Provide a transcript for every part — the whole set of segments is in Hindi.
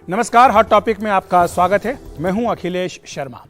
नमस्कार, हॉट टॉपिक में आपका स्वागत है। मैं हूं अखिलेश शर्मा।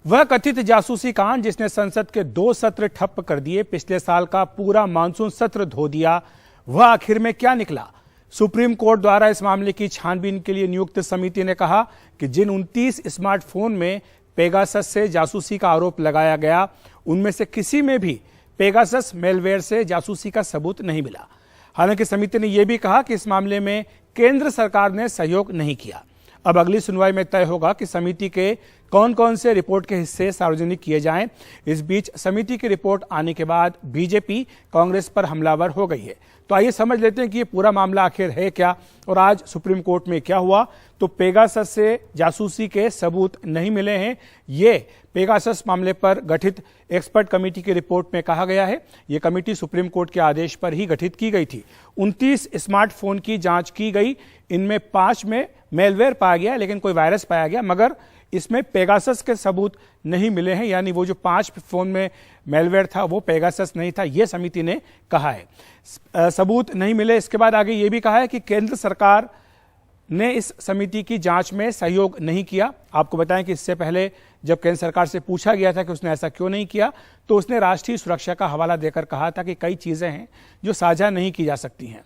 वह कथित जासूसी कांड जिसने संसद के 2 सत्र ठप्प कर दिए, पिछले साल का पूरा मानसून सत्र धो दिया, वह आखिर में क्या निकला? सुप्रीम कोर्ट द्वारा इस मामले की छानबीन के लिए नियुक्त समिति ने कहा कि जिन 29 स्मार्टफोन में पेगासस से जासूसी का आरोप लगाया गया, उनमें से किसी में भी पेगासस मेलवेयर से जासूसी का सबूत नहीं मिला। हालांकि समिति ने यह भी कहा कि इस मामले में केंद्र सरकार ने सहयोग नहीं किया। अब अगली सुनवाई में तय होगा कि समिति के कौन कौन से रिपोर्ट के हिस्से सार्वजनिक किए जाएं। इस बीच समिति की रिपोर्ट आने के बाद बीजेपी कांग्रेस पर हमलावर हो गई है। तो आइए समझ लेते हैं कि ये पूरा मामला आखिर है क्या और आज सुप्रीम कोर्ट में क्या हुआ। तो पेगासस से जासूसी के सबूत नहीं मिले हैं, ये पेगासस मामले पर गठित एक्सपर्ट कमेटी की रिपोर्ट में कहा गया है। ये कमेटी सुप्रीम कोर्ट के आदेश पर ही गठित की गई थी। 29 स्मार्टफोन की जांच की गई, इनमें 5 में मेलवेयर पाया गया, लेकिन कोई वायरस पाया गया, मगर इसमें पेगासस के सबूत नहीं मिले हैं। यानी वो जो 5 फोन में मेलवेयर था वो पेगासस नहीं था, ये समिति ने कहा है। सबूत नहीं मिले। इसके बाद आगे ये भी कहा है कि केंद्र सरकार ने इस समिति की जांच में सहयोग नहीं किया। आपको बताएं कि इससे पहले जब केंद्र सरकार से पूछा गया था कि उसने ऐसा क्यों नहीं किया, तो उसने राष्ट्रीय सुरक्षा का हवाला देकर कहा था कि कई चीजें हैं जो साझा नहीं की जा सकती हैं।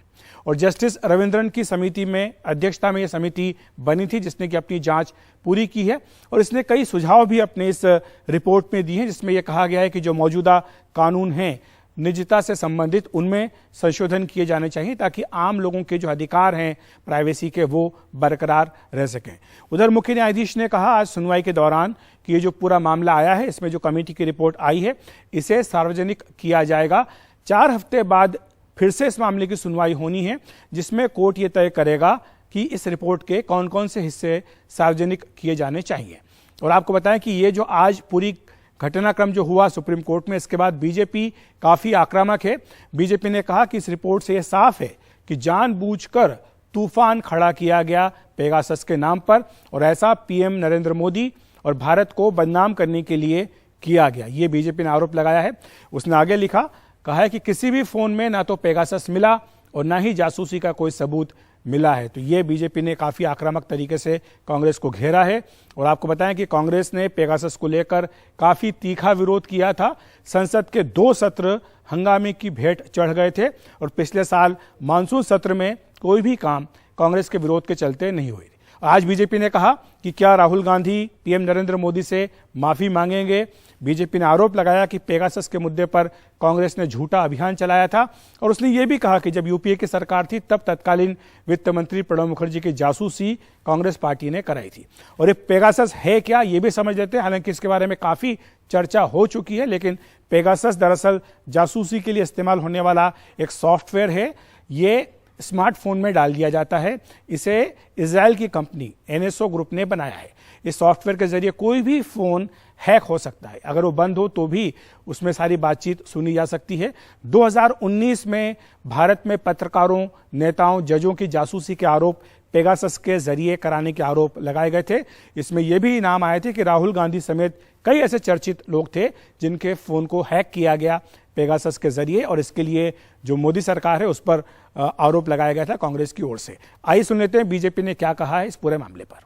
और जस्टिस रविंद्रन की समिति में अध्यक्षता में यह समिति बनी थी, जिसने कि अपनी जांच पूरी की है और इसने कई सुझाव भी अपने इस रिपोर्ट में दिए हैं, जिसमें यह कहा गया है कि जो मौजूदा कानून हैं निजता से संबंधित, उनमें संशोधन किए जाने चाहिए ताकि आम लोगों के जो अधिकार हैं प्राइवेसी के, वो बरकरार रह सकें। उधर मुख्य न्यायाधीश ने कहा आज सुनवाई के दौरान कि ये जो पूरा मामला आया है, इसमें जो कमेटी की रिपोर्ट आई है, इसे सार्वजनिक किया जाएगा। 4 हफ्ते बाद फिर से इस मामले की सुनवाई होनी है, जिसमें कोर्ट ये तय करेगा कि इस रिपोर्ट के कौन कौन से हिस्से सार्वजनिक किए जाने चाहिए। और आपको बताएं कि ये जो आज पूरी घटनाक्रम जो हुआ सुप्रीम कोर्ट में, इसके बाद बीजेपी काफी आक्रामक है। बीजेपी ने कहा कि इस रिपोर्ट से यह साफ है कि जानबूझकर तूफान खड़ा किया गया पेगासस के नाम पर और ऐसा पीएम नरेंद्र मोदी और भारत को बदनाम करने के लिए किया गया, ये बीजेपी ने आरोप लगाया है। उसने आगे लिखा, कहा है कि किसी भी फोन में ना तो पेगासस मिला और ना ही जासूसी का कोई सबूत मिला है। तो ये बीजेपी ने काफी आक्रामक तरीके से कांग्रेस को घेरा है। और आपको बताएं कि कांग्रेस ने पेगासस को लेकर काफी तीखा विरोध किया था। संसद के 2 सत्र हंगामे की भेंट चढ़ गए थे और पिछले साल मानसून सत्र में कोई भी काम कांग्रेस के विरोध के चलते नहीं हुई। आज बीजेपी ने कहा कि क्या राहुल गांधी पीएम नरेंद्र मोदी से माफी मांगेंगे। बीजेपी ने आरोप लगाया कि पेगासस के मुद्दे पर कांग्रेस ने झूठा अभियान चलाया था और उसने ये भी कहा कि जब यूपीए की सरकार थी तब तत्कालीन वित्त मंत्री प्रणब मुखर्जी की जासूसी कांग्रेस पार्टी ने कराई थी। और ये पेगासस है क्या, ये भी समझ लेते हैं। हालांकि इसके बारे में काफी चर्चा हो चुकी है, लेकिन पेगासस दरअसल जासूसी के लिए इस्तेमाल होने वाला एक सॉफ्टवेयर है। ये स्मार्टफोन में डाल दिया जाता है। इसे इजराइल की कंपनी एनएसओ ग्रुप ने बनाया है। इस सॉफ्टवेयर के जरिए कोई भी फोन हैक हो सकता है, अगर वो बंद हो तो भी उसमें सारी बातचीत सुनी जा सकती है। 2019 में भारत में पत्रकारों, नेताओं, जजों की जासूसी के आरोप पेगासस के जरिए कराने के आरोप लगाए गए थे। इसमें यह भी नाम आए थे कि राहुल गांधी समेत कई ऐसे चर्चित लोग थे जिनके फोन को हैक किया गया पेगासस के जरिए, और इसके लिए जो मोदी सरकार है उस पर आरोप लगाया गया था कांग्रेस की ओर से। आइए सुन लेते हैं बीजेपी ने क्या कहा है इस पूरे मामले पर।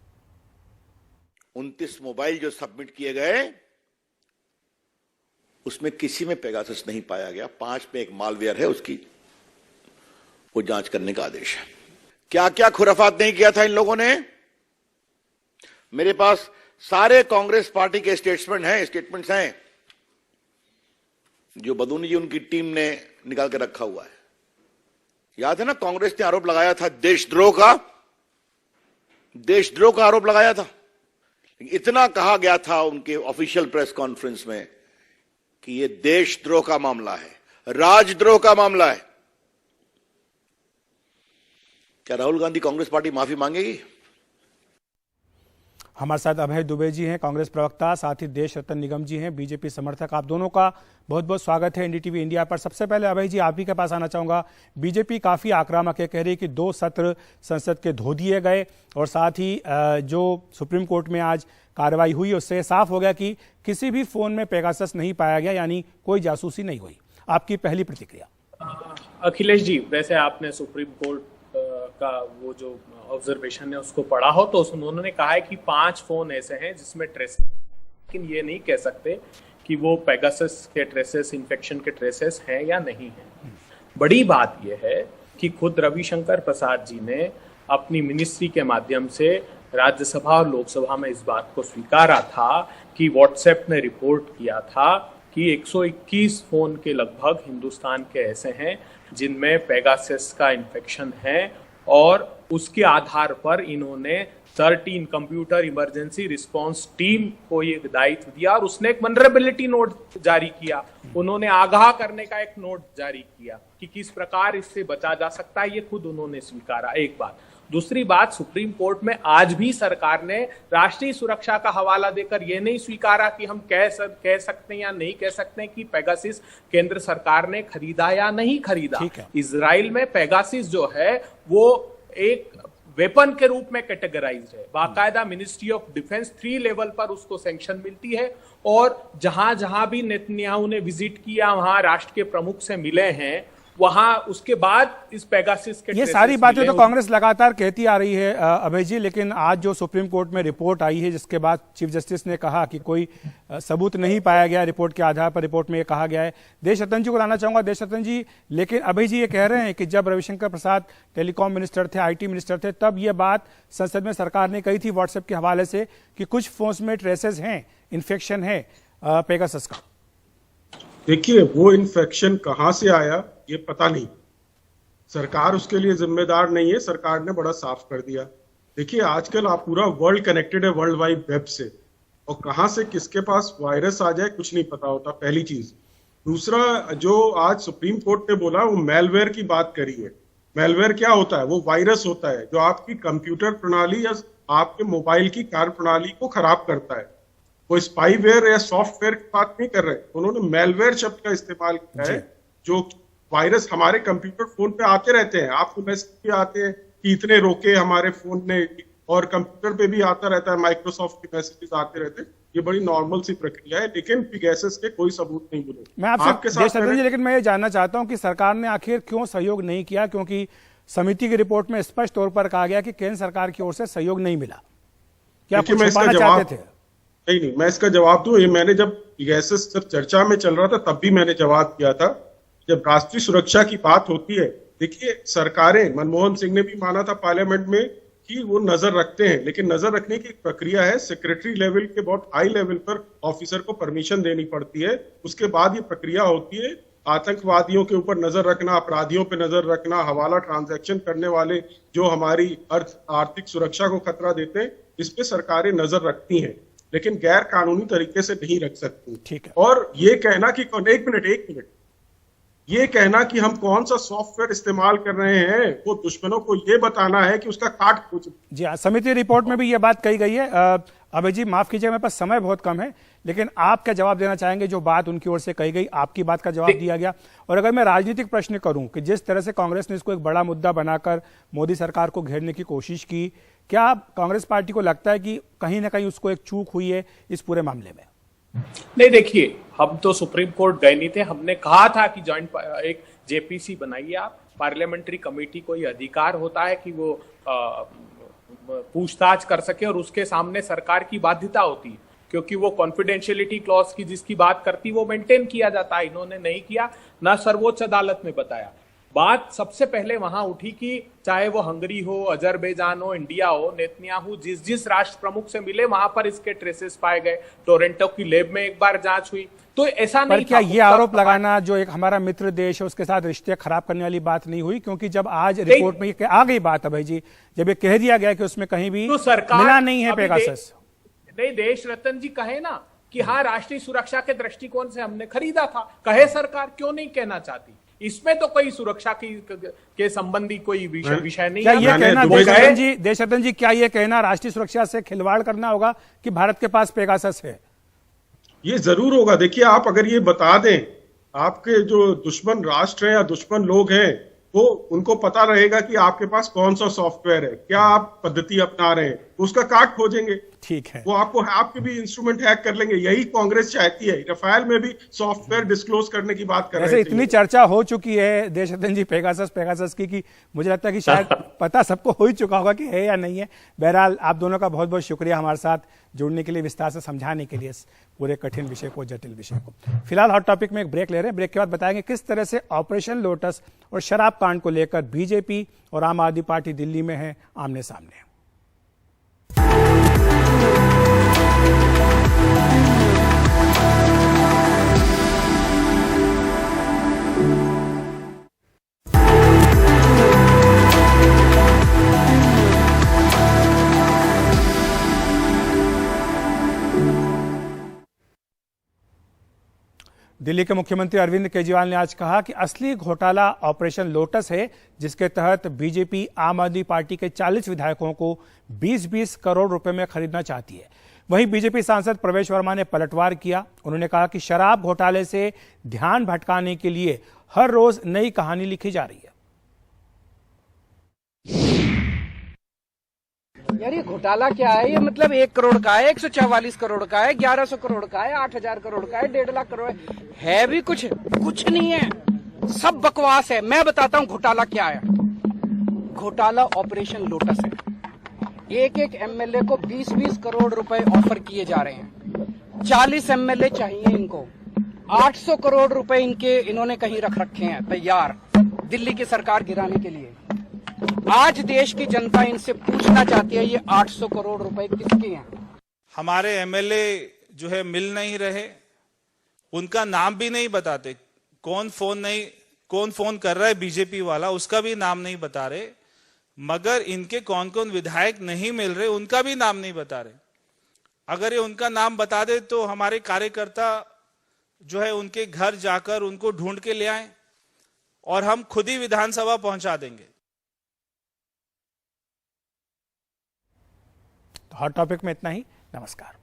29 मोबाइल जो सबमिट किए गए, उसमें किसी में पेगासस नहीं पाया गया। 5 में एक मालवेयर है, उसकी वो जांच करने का आदेश है। क्या क्या खुराफात नहीं किया था इन लोगों ने। मेरे पास सारे कांग्रेस पार्टी के स्टेटमेंट्स हैं जो बदूनी जी उनकी टीम ने निकाल के रखा हुआ है। याद है ना, कांग्रेस ने आरोप लगाया था देशद्रोह का आरोप लगाया था। इतना कहा गया था उनके ऑफिशियल प्रेस कॉन्फ्रेंस में कि यह देशद्रोह का मामला है, राजद्रोह का मामला है। क्या राहुल गांधी कांग्रेस पार्टी माफी मांगेगी? हमारे साथ अभय दुबे जी हैं, कांग्रेस प्रवक्ता, साथ ही देश रतन निगम जी हैं, बीजेपी समर्थक। आप दोनों का बहुत बहुत स्वागत है एनडीटीवी इंडिया पर। सबसे पहले अभय जी, आप ही के पास आना चाहूंगा। बीजेपी काफी आक्रामक है, कह रही है कि 2 सत्र संसद के धो दिए गए और साथ ही जो सुप्रीम कोर्ट में आज कार्रवाई हुई उससे साफ हो गया कि किसी भी फोन में पेगासस नहीं पाया गया, यानी कोई जासूसी नहीं हुई। आपकी पहली प्रतिक्रिया। अखिलेश जी, वैसे आपने सुप्रीम कोर्ट का वो जो ऑब्जर्वेशन है उसको पढ़ा हो तो उन्होंने कहा है कि 5 फोन ऐसे हैं जिसमें ट्रेस, लेकिन ये नहीं कह सकते कि वो पेगासस के ट्रेसेस, इन्फेक्शन के ट्रेसेस हैं या नहीं हैं। बड़ी बात यह है कि खुद रविशंकर प्रसाद जी ने अपनी मिनिस्ट्री के माध्यम से राज्यसभा और लोकसभा में इस बात को स्वीकारा था कि व्हाट्सएप ने रिपोर्ट किया था कि 121 फोन के लगभग हिंदुस्तान के ऐसे हैं जिनमें पेगासस का इन्फेक्शन है, और उसके आधार पर इन्होंने 13 कंप्यूटर इमरजेंसी रिस्पांस टीम को ये दायित्व दिया और उसने एक वल्नरेबिलिटी नोट जारी किया। उन्होंने आगाह करने का एक नोट जारी किया कि किस प्रकार इससे बचा जा सकता है, ये खुद उन्होंने स्वीकारा। एक बात। दूसरी बात, सुप्रीम कोर्ट में आज भी सरकार ने राष्ट्रीय सुरक्षा का हवाला देकर यह नहीं स्वीकारा कि हम कह सकते हैं या नहीं कह सकते हैं कि पेगासिस केंद्र सरकार ने खरीदा या नहीं खरीदा। इजराइल में पेगासिस जो है वो एक वेपन के रूप में कैटेगराइज्ड है, बाकायदा मिनिस्ट्री ऑफ डिफेंस 3 लेवल पर उसको सैंक्शन मिलती है, और जहां जहां भी नेतन्याहू ने विजिट किया, वहां राष्ट्र के प्रमुख से मिले हैं, वहां उसके बाद इस पेगासिस के ये सारी बातें तो कांग्रेस लगातार कहती आ रही है अभय जी, लेकिन आज जो सुप्रीम कोर्ट में रिपोर्ट आई है जिसके बाद चीफ जस्टिस ने कहा कि कोई सबूत नहीं पाया गया रिपोर्ट के आधार पर, रिपोर्ट में ये कहा गया है। देशरत्न जी को लाना चाहूंगा। देशरत्न जी, लेकिन अभय जी ये कह रहे हैं कि जब रविशंकर प्रसाद टेलीकॉम मिनिस्टर थे, IT मिनिस्टर थे, तब ये बात संसद में सरकार ने कही थी व्हाट्सएप के हवाले से कि कुछ फोन्स में ट्रेसेस हैं, इन्फेक्शन है पेगासस का। देखिए, वो इन्फेक्शन कहां से आया ये पता नहीं, सरकार उसके लिए जिम्मेदार नहीं है, सरकार ने बड़ा साफ कर दिया। देखिए, आजकल आप पूरा वर्ल्ड कनेक्टेड है वर्ल्ड वाइड वेब से, और कहां से किसके पास वायरस आ जाए कुछ नहीं पता होता, पहली चीज। दूसरा, जो आज सुप्रीम कोर्ट ने बोला वो मेलवेयर की बात करी है। मेलवेयर क्या होता है? वो वायरस होता है जो आपकी कंप्यूटर प्रणाली या आपके मोबाइल की कार्य प्रणाली को खराब करता है। वो स्पाईवेयर या सॉफ्टवेयर की बात नहीं कर रहे, उन्होंने मेलवेयर शब्द का इस्तेमाल किया है, जो वायरस हमारे कंप्यूटर फोन पे आते रहते हैं। आपको मैसेज भी आते हैं कि इतने रोके हमारे फोन ने, और कंप्यूटर पे भी आता रहता है, माइक्रोसॉफ्ट के मैसेजेस आते रहते हैं। ये बड़ी नॉर्मल सी प्रक्रिया है, लेकिन पेगासस के कोई सबूत नहीं मिले। मैं आपके साथ लेकिन मैं ये जानना चाहता हूं कि सरकार ने आखिर क्यों सहयोग नहीं किया, क्योंकि समिति की रिपोर्ट में स्पष्ट तौर पर कहा गया कि केंद्र सरकार की ओर से सहयोग नहीं मिला। क्या आप छुपाना चाहते थे? नहीं, मैं इसका जवाब दूं। ये मैंने जब पेगासस जब चर्चा में चल रहा था तब भी मैंने जवाब दिया था। जब राष्ट्रीय सुरक्षा की बात होती है, देखिए सरकारें, मनमोहन सिंह ने भी माना था पार्लियामेंट में कि वो नजर रखते हैं, लेकिन नजर रखने की एक प्रक्रिया है। सेक्रेटरी लेवल के बहुत हाई लेवल पर ऑफिसर को परमिशन देनी पड़ती है, उसके बाद ये प्रक्रिया होती है। आतंकवादियों के ऊपर नजर रखना, अपराधियों पे नजर रखना, हवाला ट्रांजैक्शन करने वाले जो हमारी आर्थिक सुरक्षा को खतरा देते हैं, इस पे सरकारें नजर रखती हैं, लेकिन गैर कानूनी तरीके से नहीं रख सकती। ठीक है। और ये कहना कि एक मिनट, ये कहना कि हम कौन सा सॉफ्टवेयर इस्तेमाल कर रहे हैं, वो दुश्मनों को ये बताना है कि उसका काट खोज। जी हाँ, समिति रिपोर्ट में भी ये बात कही गई है। अभय जी माफ कीजिएगा, मेरे पास समय बहुत कम है, लेकिन आप क्या जवाब देना चाहेंगे? जो बात उनकी ओर से कही गई, आपकी बात का जवाब दिया गया। और अगर मैं राजनीतिक प्रश्न करूं कि जिस तरह से कांग्रेस ने इसको एक बड़ा मुद्दा बनाकर मोदी सरकार को घेरने की कोशिश की, क्या कांग्रेस पार्टी को लगता है कि कहीं ना कहीं उसको एक चूक हुई है इस पूरे मामले में? नहीं, देखिए, हम तो सुप्रीम कोर्ट गए नहीं थे। हमने कहा था कि जॉइंट एक जेपीसी बनाइए आप, पार्लियामेंट्री कमेटी को ये अधिकार होता है कि वो पूछताछ कर सके, और उसके सामने सरकार की बाध्यता होती है, क्योंकि वो कॉन्फिडेंशियलिटी क्लॉज की जिसकी बात करती वो मेंटेन किया जाता है। इन्होंने नहीं किया, ना सर्वोच्च अदालत में बताया। बात सबसे पहले वहां उठी कि चाहे वो हंगरी हो, अजरबैजान हो, इंडिया हो, नेतन्याहू जिस राष्ट्र प्रमुख से मिले वहां पर इसके ट्रेसेस पाए गए। टोरंटो की लैब में एक बार जांच हुई, तो ऐसा नहीं। क्या ये आरोप लगाना जो एक हमारा मित्र देश है उसके साथ रिश्ते खराब करने वाली बात नहीं हुई? क्योंकि जब आज रिपोर्ट में ये आ गई बात अभय जी, जब ये कह दिया गया कि उसमें कहीं भी तो मिला नहीं है पेगासस। नहीं, देश रतन जी कहे ना कि हाँ, राष्ट्रीय सुरक्षा के दृष्टिकोण से हमने खरीदा था, कहे सरकार, क्यों नहीं कहना चाहती? इसमें तो कोई सुरक्षा के संबंधी कोई विषय नहीं है। ये कहना देशरत्न जी, क्या ये कहना राष्ट्रीय सुरक्षा से खिलवाड़ करना होगा कि भारत के पास पेगासस है? ये जरूर होगा। देखिए, आप अगर ये बता दें, आपके जो दुश्मन राष्ट्र हैं या दुश्मन लोग हैं, वो उनको पता रहेगा कि आपके पास कौन सा सॉफ्टवेयर है, क्या आप पद्धति अपना रहे हैं, उसका कार्ड खोजेंगे। ठीक है, वो आपके भी इंस्ट्रूमेंट हैक कर लेंगे। यही कांग्रेस चाहती है। रफाल में भी सॉफ्टवेयर डिस्क्लोज करने की बात कर रहे थे। इतनी चर्चा हो चुकी है देशरतन जी पेगासस की कि मुझे लगता है कि शायद पता सबको हो ही चुका होगा कि है या नहीं है। बहरहाल आप दोनों का बहुत बहुत शुक्रिया हमारे साथ जुड़ने के लिए, विस्तार से समझाने के लिए इस पूरे कठिन विषय को, जटिल विषय को। फिलहाल हॉट टॉपिक में एक ब्रेक ले रहे हैं। ब्रेक के बाद बताएंगे किस तरह से ऑपरेशन लोटस और शराब कांड को लेकर बीजेपी और आम आदमी पार्टी दिल्ली में है आमने सामने। दिल्ली के मुख्यमंत्री अरविंद केजरीवाल ने आज कहा कि असली घोटाला ऑपरेशन लोटस है, जिसके तहत बीजेपी आम आदमी पार्टी के 40 विधायकों को 20-20 करोड़ रुपए में खरीदना चाहती है। वहीं बीजेपी सांसद प्रवेश वर्मा ने पलटवार किया। उन्होंने कहा कि शराब घोटाले से ध्यान भटकाने के लिए हर रोज नई कहानी लिखी जा रही है। यार ये घोटाला क्या है? ये मतलब 1 करोड़ का है, 144 करोड़ का है, 1100 करोड़ का है, 8000 करोड़ का है, 1.5 लाख करोड़ है भी कुछ नहीं है, सब बकवास है। मैं बताता हूँ घोटाला क्या है। घोटाला ऑपरेशन लोटस है। एक एमएलए को 20-20 करोड़ रुपए ऑफर किए जा रहे हैं। 40 एमएलए चाहिए इनको। 800 करोड़ रुपए इन्होंने कहीं रख रखे हैं तैयार दिल्ली की सरकार गिराने के लिए। आज देश की जनता इनसे पूछना चाहती है ये 800 करोड़ रुपए किसके हैं? हमारे एमएलए जो है मिल नहीं रहे, उनका नाम भी नहीं बताते। कौन फोन कर रहा है बीजेपी वाला, उसका भी नाम नहीं बता रहे। मगर इनके कौन कौन विधायक नहीं मिल रहे, उनका भी नाम नहीं बता रहे। अगर ये उनका नाम बता दे तो हमारे कार्यकर्ता जो है उनके घर जाकर उनको ढूंढ के ले आए और हम खुद ही विधानसभा पहुंचा देंगे। हॉट टॉपिक में इतना ही। नमस्कार।